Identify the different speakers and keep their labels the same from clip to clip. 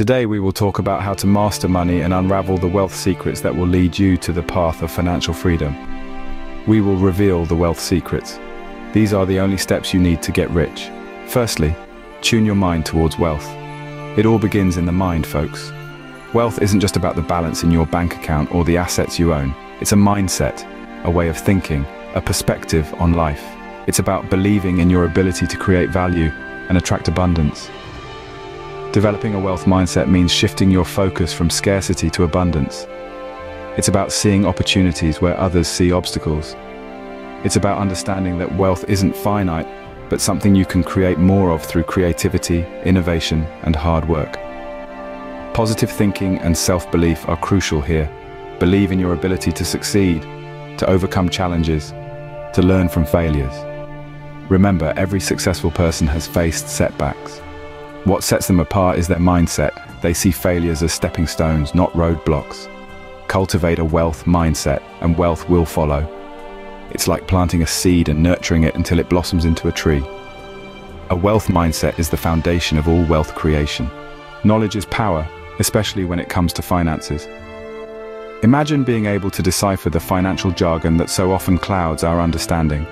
Speaker 1: Today we will talk about how to master money and unravel the wealth secrets that will lead you to the path of financial freedom. We will reveal the wealth secrets. These are the only steps you need to get rich. Firstly, tune your mind towards wealth. It all begins in the mind, folks. Wealth isn't just about the balance in your bank account or the assets you own. It's a mindset, a way of thinking, a perspective on life. It's about believing in your ability to create value and attract abundance. Developing a wealth mindset means shifting your focus from scarcity to abundance. It's about seeing opportunities where others see obstacles. It's about understanding that wealth isn't finite, but something you can create more of through creativity, innovation, and hard work. Positive thinking and self-belief are crucial here. Believe in your ability to succeed, to overcome challenges, to learn from failures. Remember, every successful person has faced setbacks. What sets them apart is their mindset. They see failures as stepping stones, not roadblocks. Cultivate a wealth mindset, and wealth will follow. It's like planting a seed and nurturing it until it blossoms into a tree. A wealth mindset is the foundation of all wealth creation. Knowledge is power, especially when it comes to finances. Imagine being able to decipher the financial jargon that so often clouds our understanding.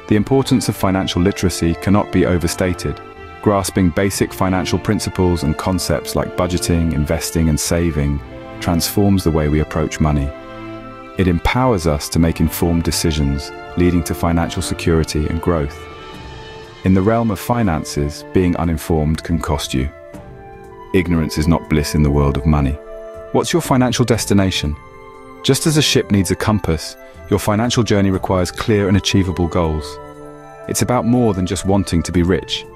Speaker 1: The importance of financial literacy cannot be overstated. Grasping basic financial principles and concepts like budgeting, investing, and saving transforms the way we approach money. It empowers us to make informed decisions, leading to financial security and growth. In the realm of finances, being uninformed can cost you. Ignorance is not bliss in the world of money. What's your financial destination? Just as a ship needs a compass, your financial journey requires clear and achievable goals. It's about more than just wanting to be rich.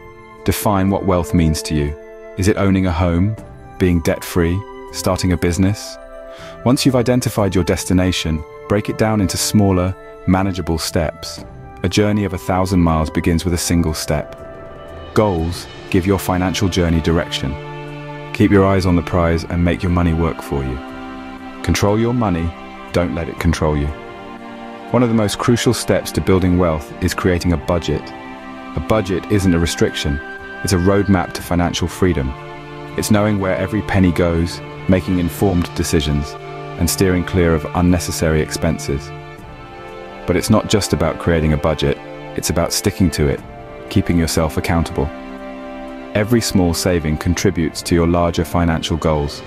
Speaker 1: Define what wealth means to you. Is it owning a home, being debt-free, starting a business? Once you've identified your destination, break it down into smaller, manageable steps. A journey of 1,000 miles begins with a single step. Goals give your financial journey direction. Keep your eyes on the prize and make your money work for you. Control your money, don't let it control you. One of the most crucial steps to building wealth is creating a budget. A budget isn't a restriction, it's a roadmap to financial freedom. It's knowing where every penny goes, making informed decisions, and steering clear of unnecessary expenses. But it's not just about creating a budget, it's about sticking to it, keeping yourself accountable. Every small saving contributes to your larger financial goals.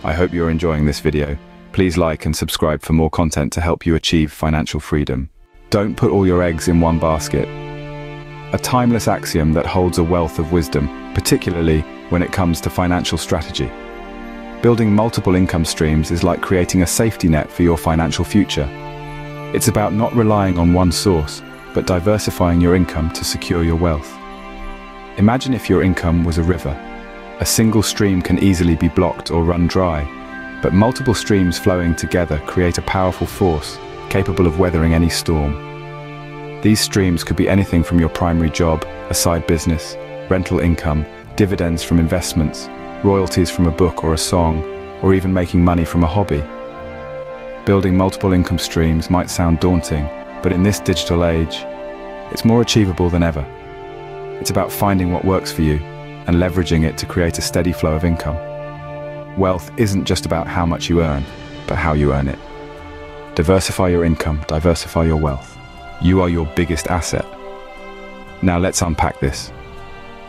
Speaker 1: I hope you're enjoying this video. Please like and subscribe for more content to help you achieve financial freedom. Don't put all your eggs in one basket. A timeless axiom that holds a wealth of wisdom, particularly when it comes to financial strategy. Building multiple income streams is like creating a safety net for your financial future. It's about not relying on one source, but diversifying your income to secure your wealth. Imagine if your income was a river. A single stream can easily be blocked or run dry, but multiple streams flowing together create a powerful force capable of weathering any storm. These streams could be anything from your primary job, a side business, rental income, dividends from investments, royalties from a book or a song, or even making money from a hobby. Building multiple income streams might sound daunting, but in this digital age, it's more achievable than ever. It's about finding what works for you and leveraging it to create a steady flow of income. Wealth isn't just about how much you earn, but how you earn it. Diversify your income, diversify your wealth. You are your biggest asset. Now let's unpack this.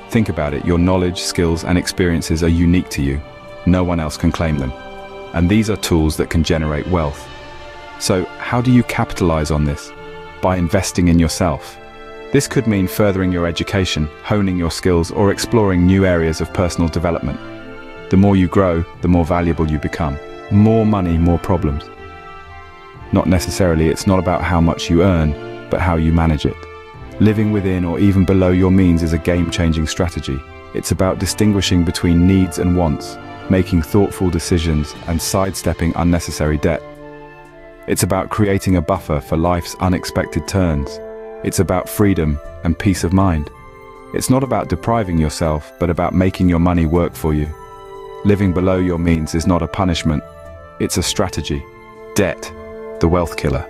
Speaker 1: Think about it, your knowledge, skills, and experiences are unique to you. No one else can claim them. And these are tools that can generate wealth. So how do you capitalize on this? By investing in yourself. This could mean furthering your education, honing your skills, or exploring new areas of personal development. The more you grow, the more valuable you become. More money, more problems. Not necessarily, it's not about how much you earn, but how you manage it. Living within or even below your means is a game-changing strategy. It's about distinguishing between needs and wants, making thoughtful decisions, and sidestepping unnecessary debt. It's about creating a buffer for life's unexpected turns. It's about freedom and peace of mind. It's not about depriving yourself, but about making your money work for you. Living below your means is not a punishment, it's a strategy. Debt, the wealth killer.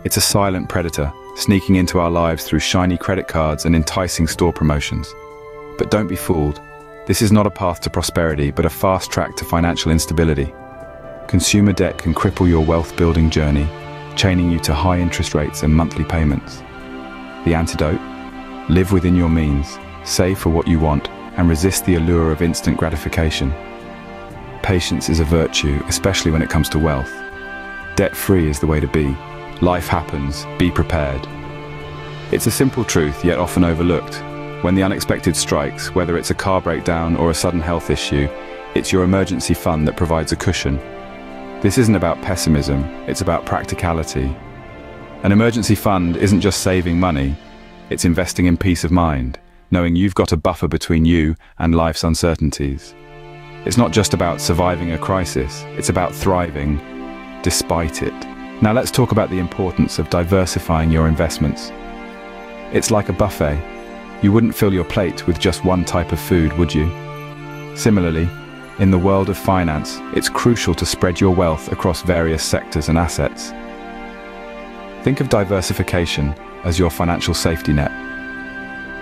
Speaker 1: It's a silent predator, sneaking into our lives through shiny credit cards and enticing store promotions. But don't be fooled. This is not a path to prosperity, but a fast track to financial instability. Consumer debt can cripple your wealth-building journey, chaining you to high interest rates and monthly payments. The antidote? Live within your means, save for what you want, and resist the allure of instant gratification. Patience is a virtue, especially when it comes to wealth. Debt-free is the way to be. Life happens, be prepared. It's a simple truth, yet often overlooked. When the unexpected strikes, whether it's a car breakdown or a sudden health issue, it's your emergency fund that provides a cushion. This isn't about pessimism, it's about practicality. An emergency fund isn't just saving money, it's investing in peace of mind, knowing you've got a buffer between you and life's uncertainties. It's not just about surviving a crisis, it's about thriving despite it. Now let's talk about the importance of diversifying your investments. It's like a buffet. You wouldn't fill your plate with just one type of food, would you? Similarly, in the world of finance, it's crucial to spread your wealth across various sectors and assets. Think of diversification as your financial safety net.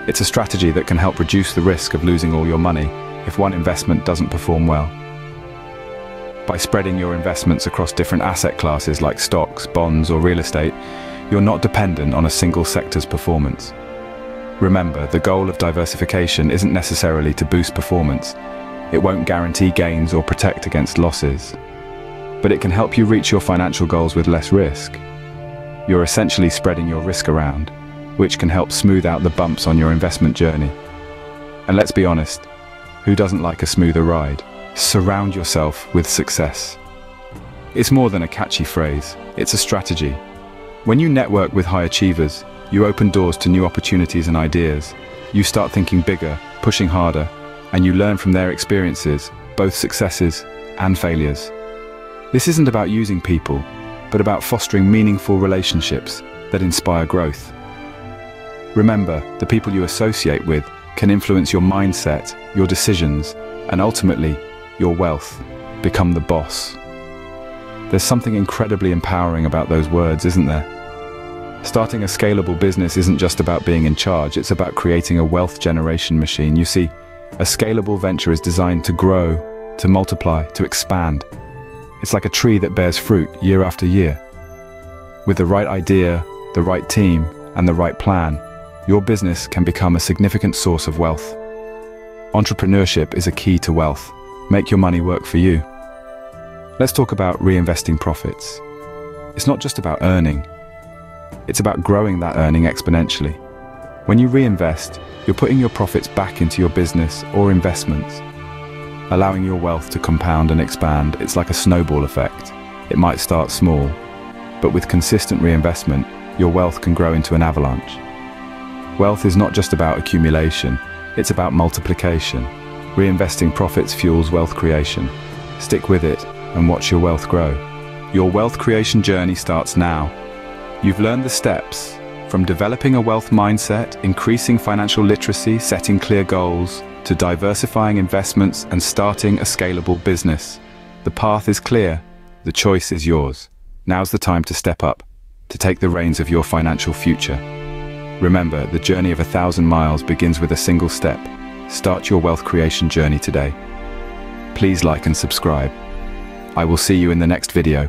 Speaker 1: It's a strategy that can help reduce the risk of losing all your money if one investment doesn't perform well. By spreading your investments across different asset classes like stocks, bonds, or real estate, you're not dependent on a single sector's performance. Remember, the goal of diversification isn't necessarily to boost performance. It won't guarantee gains or protect against losses. But it can help you reach your financial goals with less risk. You're essentially spreading your risk around, which can help smooth out the bumps on your investment journey. And let's be honest, who doesn't like a smoother ride? Surround yourself with success. It's more than a catchy phrase, it's a strategy. When you network with high achievers, you open doors to new opportunities and ideas. You start thinking bigger, pushing harder, and you learn from their experiences, both successes and failures. This isn't about using people, but about fostering meaningful relationships that inspire growth. Remember, the people you associate with can influence your mindset, your decisions, and ultimately, your wealth. Become the boss. There's something incredibly empowering about those words, isn't there? Starting a scalable business isn't just about being in charge, it's about creating a wealth generation machine. You see, a scalable venture is designed to grow, to multiply, to expand. It's like a tree that bears fruit year after year. With the right idea, the right team, and the right plan, your business can become a significant source of wealth. Entrepreneurship is a key to wealth. Make your money work for you. Let's talk about reinvesting profits. It's not just about earning. It's about growing that earning exponentially. When you reinvest, you're putting your profits back into your business or investments, allowing your wealth to compound and expand. It's like a snowball effect. It might start small, but with consistent reinvestment, your wealth can grow into an avalanche. Wealth is not just about accumulation, it's about multiplication. Reinvesting profits fuels wealth creation. Stick with it and watch your wealth grow. Your wealth creation journey starts now. You've learned the steps, from developing a wealth mindset, increasing financial literacy, setting clear goals, to diversifying investments and starting a scalable business. The path is clear, the choice is yours. Now's the time to step up, to take the reins of your financial future. Remember, the journey of 1,000 miles begins with a single step. Start your wealth creation journey today. Please like and subscribe. I will see you in the next video.